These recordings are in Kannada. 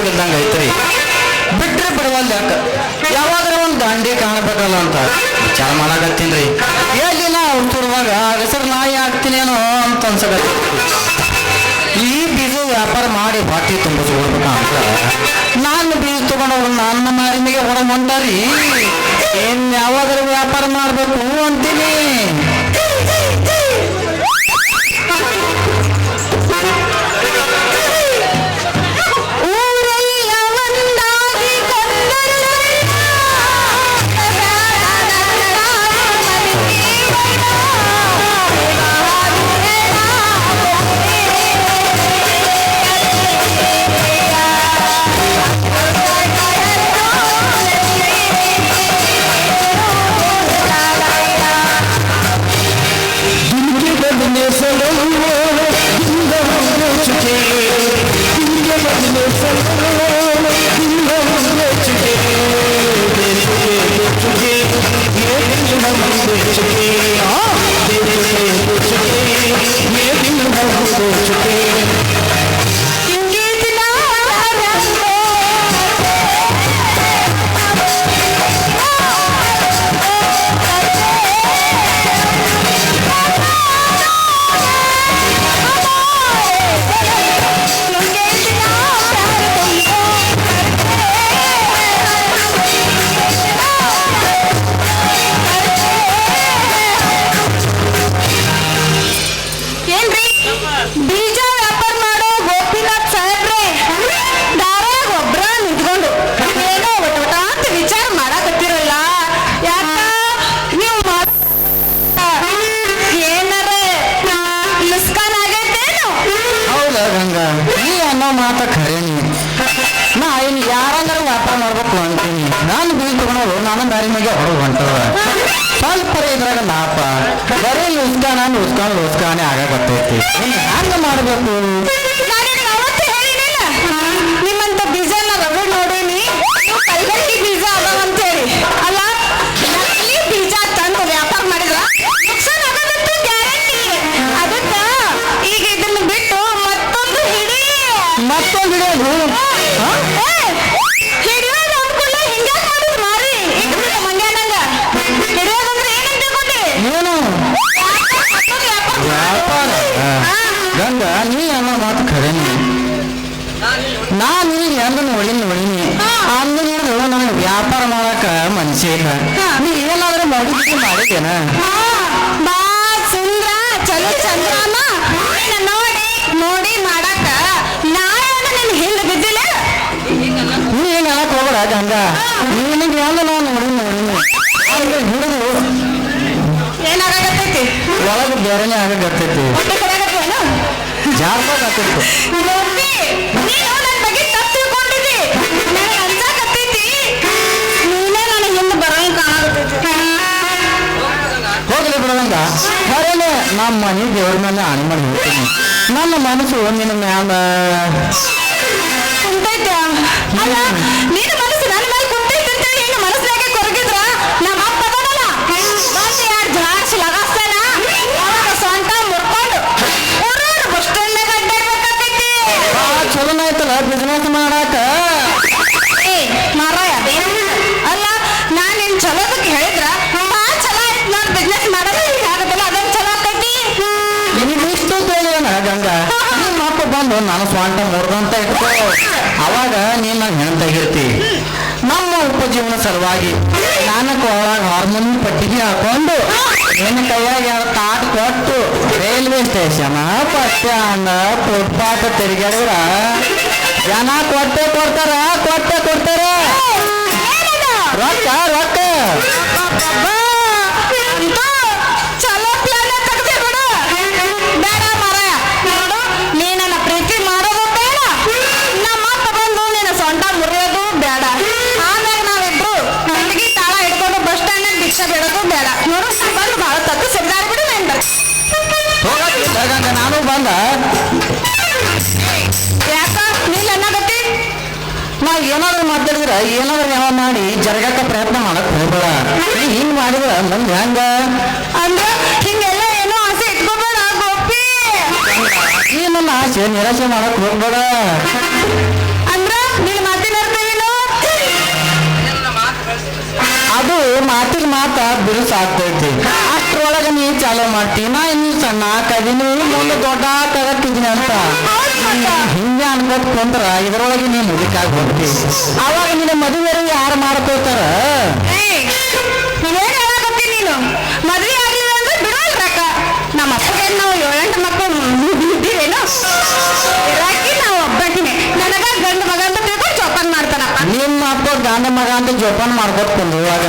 ಹೋಗಿದ್ದಂಗೆ ಐತ್ರಿ. ಬಿಟ್ರೆ ಬಿಡುವಲ್ ಯಾಕ ಯಾವಾಗ್ರ ಒಂದು ದಾಂಡಿ ಕಾಣಬೇಕಲ್ಲ ಅಂತ ವಿಚಾರ ಮಾಡಾಕತ್ತೀನ್ರಿ. ಎಲ್ಲಿ ನಾ ಹುಡ್ತಿರುವಾಗ ಹೆಸರು ನಾಯಿ ಆಗ್ತೀನೇನೋ ಅಂತ ಅನ್ಸಕತ್ತಿ. ಈ ಬೀಜ ವ್ಯಾಪಾರ ಮಾಡಿ ಬಾಟಿ ತುಂಬಿಸ್ಕೊಡ್ಬೇಕ ಅಂತ ನಾನು ಬೀಜ ತಗೊಂಡವ್ರು ನನ್ನ ಮಾರಿನಿಗೆ ಹೊರ ಹೊಂಟಾರಿ. ಏನ್ ಯಾವಾಗಾರ ವ್ಯಾಪಾರ ಮಾಡ್ಬೇಕು ಅಂತೀನಿ. ಮಾತ ಖರೇನಿ. ನಾ ಇನ್ನು ಯಾರಂಗಾರ ವ್ಯಾಪಾರ ಮಾಡ್ಬೇಕು ಅಂತೀನಿ. ನಾನು ಬೀಜ ತಗೊಂಡು ನಾನು ದಾರಿ ಮ್ಯಾಗೆ ಹೊರಗೆ ಹೊಂಟವ. ಸ್ವಲ್ಪ ಇದ್ರಾಗ ಲಾಪ ಬರೀ ಲುಸ್ಕಾನೆ ಆಗತ್ತೈತಿ. ಹಂಗ ಮಾಡ್ಬೇಕು. ನಿಮ್ಮಂತ ಬೀಜ ರಗಡ್ ನೋಡೀನಿ. ಕೈಗಟ್ಟಿ ಬೀಜ ಅದಾವ ಅಂತ ಹೇಳಿ ಅಲ್ಲ ನಕಲಿ ಬೀಜ ತಂದು ವ್ಯಾಪಾರ ಮಾಡಿದ್ರ ನುಕ್ಸಾನ ಆಗೋದಂತೂ ಗ್ಯಾರಂಟಿ. ಅದಕ್ಕ ಈಗ ಇದನ್ನ ಬಿಟ್ಟು ಮತ್ತೊಂದು ಹಿಡಿಯೋದು ಹಿಡಿಯೋದು ಅಂದ್ಕೊಳ್ಳ ಹಿಂಗ್ಯಾ ಮಾಡಿದ್ರು ಮಾರಿ ಮಂಗ್ಯಾನಂಗ ಹಿಡಿಯೋದಂದ್ರೆ ಏನಂತ ತಿಳ್ಕೊಂಡಿ? ಏನು ವ್ಯಾಪಾರ ಗಂಗ ನೀ ಅನ್ನೋ ಮಾತು ಖರೇನಿ. ನಾನು ಈಗ ಹೆಂಗ ನೋಡೀನಿ ಅಂದ ನೋಡಿದ್ರು ನನಗೆ ವ್ಯಾಪಾರ ಮಾಡಕ ಮನಸ್ಸೇ ಇಲ್ಲ. ನೀ ಏನಾದ್ರೂ ಮಾಡಿದ್ದೇನ? ಬಾ ಸುಂದ್ರ ಚಲೋ ಚಂದ್ರಮ್ಮ ನೋಡಿ ಮಾಡಾಕ ನಾಳೆ ನನ್ ಹಿಂದ ಬಿದ್ದಿಲ್ಲ. ನೀ ಏನ್ ಹೇಳಕ್ ಹೋಗ್ಬೇಡ ಗಂಗ. ನಿನಗೆ ಹೆಂಗ ನಾನು ನೋಡೀನಿ ಅಂದ್ರೆ ಹಿಡಿದು ಏನಾಗತ್ತೈತಿ ಒಳಗೆ ಬೇರೆನೇ ಆಗತ್ತೈತಿ. ಜಾರ್ದಾಗ ಆಗ್ತಿತ್ತು. ನೀನು ನನ್ನ ಬಗ್ಗೆ ತಪ್ಪು ತಿಳ್ಕೊಂಡಿದ್ದಿ. ನನಗೆ ಅನ್ಸಾಕತ್ತೈತಿ ನೀನೇ ನನ್ನ ಹಿಂದೆ ಬರಂಗ ಕಾಣಾಕತ್ತೈತಿ. ಹೋಗ್ಲಿ ಬಿಡದಂಗ ಖರೇನೆ ನಮ್ಮ ಮನೆ ದೇವ್ರ ಮೇಲೆ ಆಣೆ ಮಾಡಿ ಹೋಗ್ತೀನಿ. ನನ್ನ ಮನಸ್ಸು ನಿನ್ನ ಮ್ಯಾಲ ಕುಂತೈತ. ಅಲ್ಲ ನಿನ್ನ ಮನಸ್ಸು ನನ್ನ ಮೇಲೆ ಕುಂತೈತೆ ಅಂತ ಹೇಳಿ ನಿನ್ನ ಮನಸ್ಸಿನಾಗೆ ಕೊರಗಿದ್ರ ನಮ್ಮ ಅಪ್ಪ ಅದಲ್ಲ ಬಂದು ಯಾರು ಜಾಡ್ಸಿ ಲಗಾಸ್ತಾನ ಅವಾಗ ಸೊಂಟ ಮುರ್ಕೊಂಡು ಊರೂರು ಬಸ್ ಸ್ಟ್ಯಾಂಡ್ನಾಗ ಅಡ್ಡಾಡ್ಬೇಕಾಗ್ತೈತಿ. ಚಲೋ ಆಯ್ತಲ್ಲ ಬಿಸ್ನೆಸ್ ಮಾಡಾಕ. ಮಾರಾಯ ಅಲ್ಲ ನಾನು ನಿನ್ ಚಲೋದಕ್ಕೆ ಹೇಳಿದ್ರ ಚಲೋ ಆಯ್ತು. ನಾನು ಬಿಸ್ನೆಸ್ ಮಾಡೋದು ಈಗ ಆಗುತ್ತಲ್ಲ ಅದೊಂದು ಚಲೋ ಆಗ್ತೈತಿ. ಇಷ್ಟು ತಿಳಿಯೋಣ ಗಂಗ. ನಿಮ್ಮ ಅಪ್ಪ ಬಂದು ನಾನು ಸ್ವಂತ ಮುರಿದಂತ ಇಟ್ಕೋ. ಅವಾಗ ನೀನ್ ನಾನು ಹೆಣ್ತಾಗಿರ್ತಿ. ನಮ್ಮ ಉಪಜೀವನ ಸಲುವಾಗಿ ನಾನು ಒಳಗ ಹಾರ್ಮೋನ್ ಪಟ್ಟಿಗೆ ಹಾಕೊಂಡು ನಿನ್ನ ಕೈಯಾಗ ತಾಟ್ ಕೊಟ್ಟು railway station bus stand footpath ತಿರುಗಾಡಿದ್ರ ಜನ ಕೊಟ್ಟೆ ಕೊಡ್ತಾರ ರೊಕ್ಕ ಚಲೋ ಪ್ಲಾನ್ ತೆಗ್ದೆ ಬಿಡು. ಬೇಡ ಮಾರಾಯ ನೋಡು ನೀ ನನ್ನ ಪ್ರೀತಿ ಮಾಡೋದು ಬೇಡ. ನಮ್ಮ ಅಪ್ಪ ಬಂದು ನಿನ್ನ ಸೊಂಟ ಮುರಿಯೋದು ಬೇಡ. ಆಮೇಲೆ ನಾವಿಬ್ರು ಹುಡುಗಿ ತಾಳ ಹಿಡ್ಕೊಂಡು ಬಸ್ ಸ್ಟ್ಯಾಂಡ್ ಭಿಕ್ಷೆ ಬೇಡೋದು ಬೇಡ. ನೋಡು ಬಂದು ಬಹಳ ತತ್ತು ಸಿಗ್ದಾರ ಬಿಡು ಗಂಗ. ನಾನು ಬಂದ ಯಾಕ ನೀನ್ ಅನ್ನಗತ್ತಿ ನಾ ಏನಾದ್ರು ಮಾತಾಡಿದ್ರ ಏನಾದ್ರು ಯಾವ ಮಾಡಿ ಜರಗಕ್ಕ ಪ್ರಯತ್ನ ಮಾಡಕ್ ಹೋಗ್ಬೇಡ. ನೀ ಹಿಂಗ್ ಮಾಡಿದ್ರ ಮುಂದೆ ಹೆಂಗ ಅಂದ್ರ ಹಿಂಗೆಲ್ಲ ಏನೋ ಆಸೆ ಇಟ್ಕೋಬೇಡ ಗೋಪಿ. ಈ ನನ್ನ ಆಸೆ ನಿರಾಶೆ ಮಾಡಕ್ ಹೋಗ್ಬೇಡ. ಅಂದ್ರ ನಿನ್ ಅದು ಮಾತಿಗೆ ಮಾತ ಬಿರುಸಾಗ್ತೈತಿ. ಅಷ್ಟ್ರೊಳಗೆ ನೀ ಚಾಲೂ ಮಾಡ್ತಿ, ನಾ ಇನ್ನು ಸಣ್ಣ ಕದಿನಿ ಮುಂದೆ ದೊಡ್ಡ ಕಗತ್ತಿದ್ದೀನಿ ಅಂತ ಹಿಂಗೆ ಅನ್ಕೋತ್ ಕುಂದ್ರ ಇದ್ರೊಳಗೆ ನೀ ಮುದುಕಾಗಿ ಹೋಗ್ತಿ. ಅವಾಗ ನಿನ್ನ ಮದುವೆ ಯಾರು ಮಾಡ್ಕೋತಾರ? ಏನ್ ಹೇಳಕತ್ತಿ ನೀನು? ಮದ್ವೆ ಆಗಿಲ್ಲ ಅಂದ್ರೆ ಬಿಡೋಲ್ರಕ್ಕ. ನಮ್ಮ ಅಪ್ಪಗೆ ನಾವು 7-8 ಮಕ್ಕಳು ಇದ್ದೀವೇನು? ಇರಾಕಿ ನಾವು ಒಬ್ಬಾಕಿನೇ. ನನಗ ಗಂಡು ಮಗ ಅಂತ ತಿಳ್ಕೊಂಡು ಜೋಪಾನ ಮಾಡ್ತಾನಪ್ಪ. ನಿಮ್ಮ ಅಪ್ಪ ಗಂಡ ಮಗ ಅಂತ ಜೋಪಾನ ಮಾಡ್ಕೊತ ಕುಂದ್ರುವಾಗ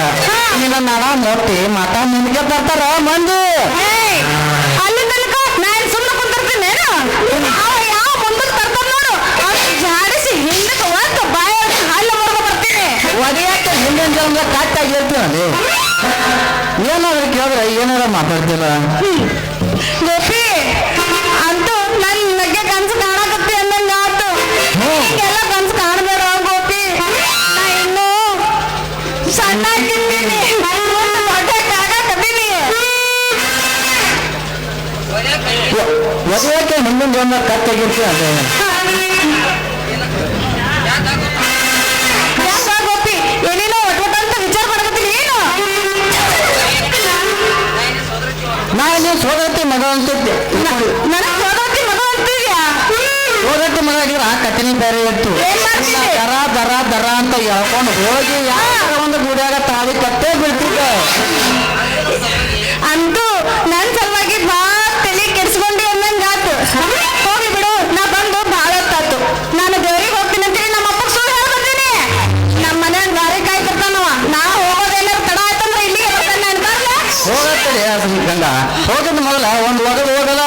ನಿನ್ನ ನಡ ಮೊಟ್ಟಿ ಮಠ ನಿನ್ಗೆ ಬರ್ತಾರ ಮಂದಿ. ಅಲ್ಲಿ ತನಕ ನಾನು ಸುಮ್ಮನೆ ಕುಂತಿರ್ತೀನೇನು? ಅವ ಯಾವ ಮುಂದಕ್ಕೆ ಬರ್ತಾನ ನೋಡು, ಅವ್ನು ಜಾಡಿಸಿ ಹಿಂದಕ್ಕೆ ಒಂದು ಬಾಯ ಹಲ್ಲ ಮುರ್ಗ ಬರ್ತೀನಿ. ಒಡೆಯಕ್ಕೆ ಹಿಂದಿನ ಜನ್ಮ ಕಟ್ಟಾಗಿರ್ತೀವಿ ಅಲ್ಲಿ. ಏನಾದ್ರು ಕೇಳಿದ್ರೆ ಏನಾರ ಮಾತಾಡ್ತಿಲ್ಲ. ಗೋಪಿ ಅಂತೂ ನನ್ ಬಗ್ಗೆ ಕನ್ಸು ಕಾಣಕತ್ತಿ ಅಂದಂಗ ಆತು. ಎಲ್ಲ ಕನ್ಸು ಕಾಣಬೇಡ ಗೋಪಿ. ನಾ ಇನ್ನು ಸಣ್ಣ ಆಗಿದ್ದೀನಿ, ಹೊಟ್ಟೆಗಾಗಕತ್ತೀನಿ. ಒಡೆಯಕ್ಕೆ ಹಿಂದಿನ ಜನ್ಮ ಕಟ್ಟಾಗಿರ್ತೀವಿ ಅದೇ. ಯಾಕ ಗೋಪಿ ಏನೇನೋ ಒಟ್ಟ ಅಂತ ವಿಚಾರ ಮಾಡಕತ್ತೀನಿ ಏನು? ನಾ ನೀವು ಸೋದರತಿ ಮಗ ಅನ್ಸುತ್ತೆ. ನನಗ್ ಸೋದರತಿ ಮಗ ಅಂತಿದ್ಯಾ? ಸೋದರತಿ ಮಗ ಆಗಿದ್ರೆ ಆ ಕಟ್ಟಿನ ಬೇರೆ ಇತ್ತು. ಏನ್ ಮಾಡ್ತೀನಿ? ದರ ದರ ದರ ಅಂತ ಹೇಳ್ಕೊಂಡು ಹೋಗಿ ಯಾರ ಒಂದು ಗುಡಿಯಾಗ ತಾಳಿ ಕಟ್ಟೇ ಬೀಳ್ತಿದ್ದ. ಅಂತೂ ನನ್ ಸಲುವಾಗಿ ಬಾ ತಲೆ ಕೆಡ್ಸ್ಕೊಂಡಿ ಅಂದಂಗಾತು. ಹೋಗಿ ಬಿಡು, ನಾ ಬಂದು ಬಾಳ ಹೊತ್ತಾತು. ನಾನು ದೇವ್ರಿಗೆ ಹೋಗ್ತೀನಿ ಅಂತೇಳಿ ನಮ್ಮ ಅಪ್ಪ ಸುಳ್ಳು ಹೇಳ್ಬರ್ತೀನಿ. ನಮ್ಮ ಮನ್ಯಾಗ ಗಾರಿ ಕಾಯ್ತಿರ್ತಾನವ. ನಾ ಹೋಗೋದೇನಾರು ತಡ ಆಯ್ತಂದ್ರೆ ಇಲ್ಲಿಗೆ ಬರ್ತಾನೆ ಅನ್ಕಾರ್ಲ. ಹೋಗತ್ತಲೆ ಗಂಗ ಹೋಗಿದ್ ಮೊದಲ ಒಂದು ಒಗದು ಹೋಗಲ್ಲ.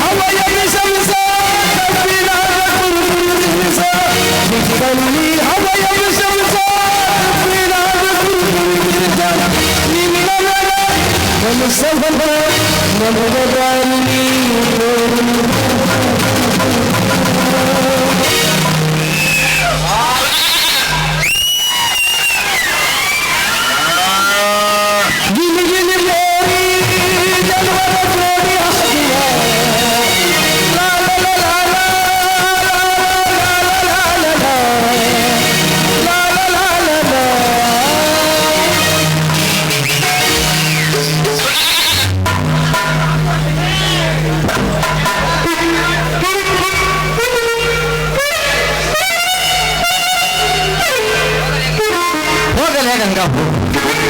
Hava ಸಂಬಂಧ ನಮಗೆ ದಾರಿ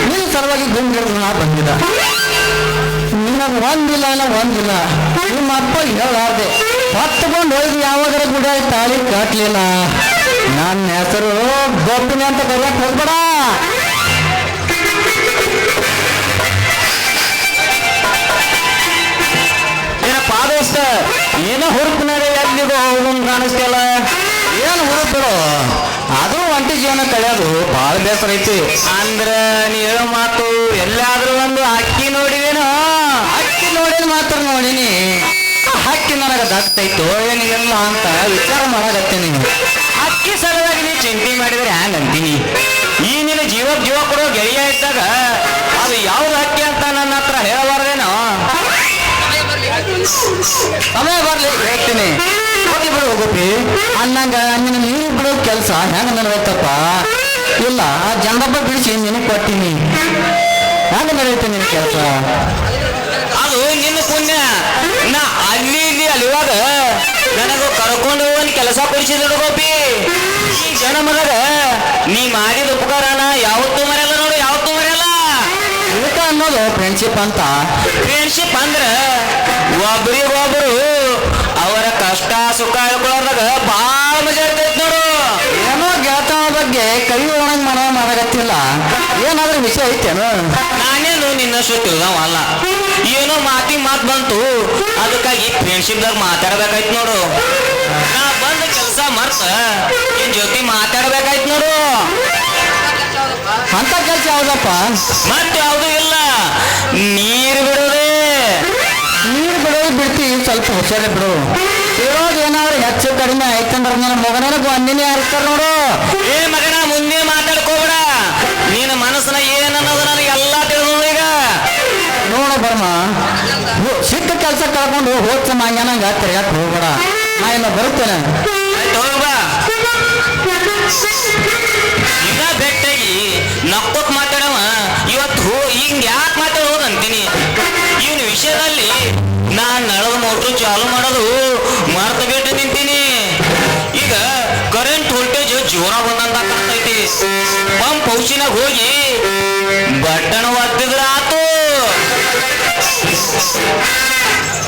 ನೀನು ಸಲುವಾಗಿ ಗುಂಡಿಡಿದು ನಾ ಬಂದಿಲ್ಲ ನಿನಗೆ ಒಂದಿಲ್ಲ ಒಂದಿಲ್ಲ ನಿಮ್ಮ ಅಪ್ಪ ಹೇಳಾರ್ದೆ ಹೊತ್ತುಕೊಂಡು ಹೋಗಿ ಯಾವಾಗರ ಗುಡ ತಾಳಿ ಕಟ್ಲಿಲ್ಲ ನನ್ನ ಹೆಸರು ಗೊಬ್ಬಿನಿ ಅಂತ ಕರೆಯಕ್ ಹೋಗ್ಬೇಡ ಏನಪ್ಪ ದೋಸ್ತ ಏನೋ ಹುರುಪಿನಾಗ ಎಲ್ಲಿಗೋ ಹೋಗುನ್ ಕಾಣಿಸ್ತಿಲ್ಲ ಏನು ಹುರುಪಿಡು ಆದ್ರೂ ಒಂಟಿ ಜೀವನ ಕಳೆಯೋದು ಬಹಳ ಬೇಸರ ಐತಿ ಅಂದ್ರ ನೀ ಹೇಳೋ ಮಾತು ಎಲ್ಲಾದ್ರೂ ಒಂದು ಹಕ್ಕಿ ನೋಡಿದೇನೋ ಹಕ್ಕಿ ನೋಡಿದ ಮಾತ್ರ ನೋಡಿನಿ ಹಕ್ಕಿ ನನಗೆ ದತ್ತೈತೋ ಏನಿಲ್ಲ ಅಂತ ವಿಚಾರ ಮಾಡಕತ್ತೀನಿ ಹಕ್ಕಿ ಸಲುವಾಗಿ ನೀ ಚಿಂತೆ ಮಾಡಿದ್ರೆ ಹ್ಯಾಂಗ ಅಂತೀನಿ ಈ ನಿನ್ನ ಜೀವ ಕೊಡೋ ಗೆಳೆಯ ಇದ್ದಾಗ ಅದು ಯಾವ್ದು ಹಕ್ಕಿ ಅಂತ ನನ್ನ ಹತ್ರ ಹೇಳಬಾರ್ದೇನೋ ಸಮಯ ಬರ್ಲಿ ಹೇಳ್ತೀನಿ ಹೋಗಿ ಬಿಡು ಹೋಗೋಪಿ ಅನ್ನಂಗ ನಿನ್ನ ನೀರು ಬಿಡೋ ಕೆಲಸ ಹೆಂಗ ನಡೆಯುತ್ತಪ್ಪ ಇಲ್ಲ ಜಂಡಪ್ಪ ಬಿಡಿಸಿ ನಿನಗೆ ಕೊಟ್ಟಿನಿ ಹೆಂಗ ನಡೆಯುತ್ತೆ ನಿನ್ನ ಕೆಲಸ ಅದು ನಿನ್ನ ಪುಣ್ಯ ನಾ ಅಲ್ಲಿ ಇಲ್ಲಿ ಅಲ್ಲಿವಾಗ ನನಗೂ ಕರ್ಕೊಂಡು ಹೋಗಿ ಕೆಲಸ ಕೊಡಿಸಿದ್ರು ಗೋಪಿ ಈ ಜನ ಮಗದ ನೀ ಮಾಡಿದ ಉಪಕಾರನ ಯಾವತ್ತೂ ಮರೆಯಲ್ಲ ನೋಡು ಯಾವತ್ತೂ ಮರೆಯಲ್ಲ ಇದಕ್ಕ ಅನ್ನೋದು ಫ್ರೆಂಡ್ಶಿಪ್ ಅಂತ ಫ್ರೆಂಡ್ಶಿಪ್ ಅಂದ್ರ ಒಬ್ರಿಗೊಬ್ರು ಅವರ ಕಷ್ಟ ಸುಖ ಹೇಳ್ಕೊಳ್ಳೋದಾಗ ಬಾಳ ಮಜಾ ಇರ್ತೈತಿ ನೋಡು ಏನೋ ಗೆಳತನ ಬಗ್ಗೆ ಕೈ ಒಣಗ್ ಮಾಡಗತ್ತಿಲ್ಲ ಏನಾದ್ರೂ ವಿಷಯ ಐತೇನು ನಾನೇನು ನಿನ್ನಷ್ಟು ತಿಳಿದವಲ್ಲ ಏನೋ ಮಾತು ಬಂತು ಅದಕ್ಕಾಗಿ ಫ್ರೆಂಡ್ಶಿಪ್ದಾಗ ಮಾತಾಡ್ಬೇಕಾಯ್ತು ನೋಡು ನಾ ಬಂದ ಕೆಲಸ ಮರ್ತ ನಿನ್ ಜೊತೆ ಮಾತಾಡ್ಬೇಕಾಯ್ತು ನೋಡು ಅಂತ ಕೆಲಸ ಯಾವ್ದಪ್ಪ ಮತ್ತೆ ಯಾವ್ದು ಇಲ್ಲ ನೀರು ಬಿಡೋದೇ ನೀರು ಬಿಡೋದು ಬಿಡ್ತಿ ಸ್ವಲ್ಪ ಹುಷಾರಿ ಬಿಡು ಇರೋದು ಏನಾದ್ರು ಹೆಚ್ಚು ಕಡಿಮೆ ಆಯ್ತಂದ್ರ ನನ್ನ ಮಗನ ಒಂದಿನೇ ಆರಿಸ್ತಾರ ನೋಡು ಏ ಮಗನ ಮುಂದೆ ಮಾತಾಡ್ಕೋಬೇಡ ನಿನ್ನ ಮನಸ್ಸನ್ನ ಏನನ್ನೋದು ನನಗೆ ಎಲ್ಲಾ ತಿಳಿದು ಈಗ ನೋಡು ಬರ್ಮ ಸಿಕ್ಕ ಕೆಲಸ ಕಳ್ಕೊಂಡು ಹೋಗ್ತ ಮಂಗ್ಯಾನಂಗ ತಿರ್ಗಾಕ್ ಹೋಗ್ಬೇಡ ನಾ ಇನ್ನು ಬರುತ್ತೇನೆ ಹೋಗ್ಬಾ ಈಗ ಬೆಟ್ಟಾಗಿ ನಕ್ಕೋತ್ ಮಾತಾಡವ ಇವತ್ತು ಹಿಂಗ ಯಾಕೆ ಮಾತಾಡೋದು ಅಂತೀನಿ ಇವನ ವಿಷಯದಲ್ಲಿ ನಾನ್ ನಳದ ಮೋಟ್ರು ಚಾಲು ಮಾಡೋದು ಮರ್ತ ಬಿಟ್ಟು ನಿಂತೀನಿ ಈಗ ಕರೆಂಟ್ ವೋಲ್ಟೇಜ್ ಜೋರ ಬಂದಂತ ಕಾಣ್ತೈತಿ ಪಂಪ್ ಹೌಸಿನಾಗ ಹೋಗಿ ಬಟನ್ ಒತ್ತಿದ್ರ ಆತು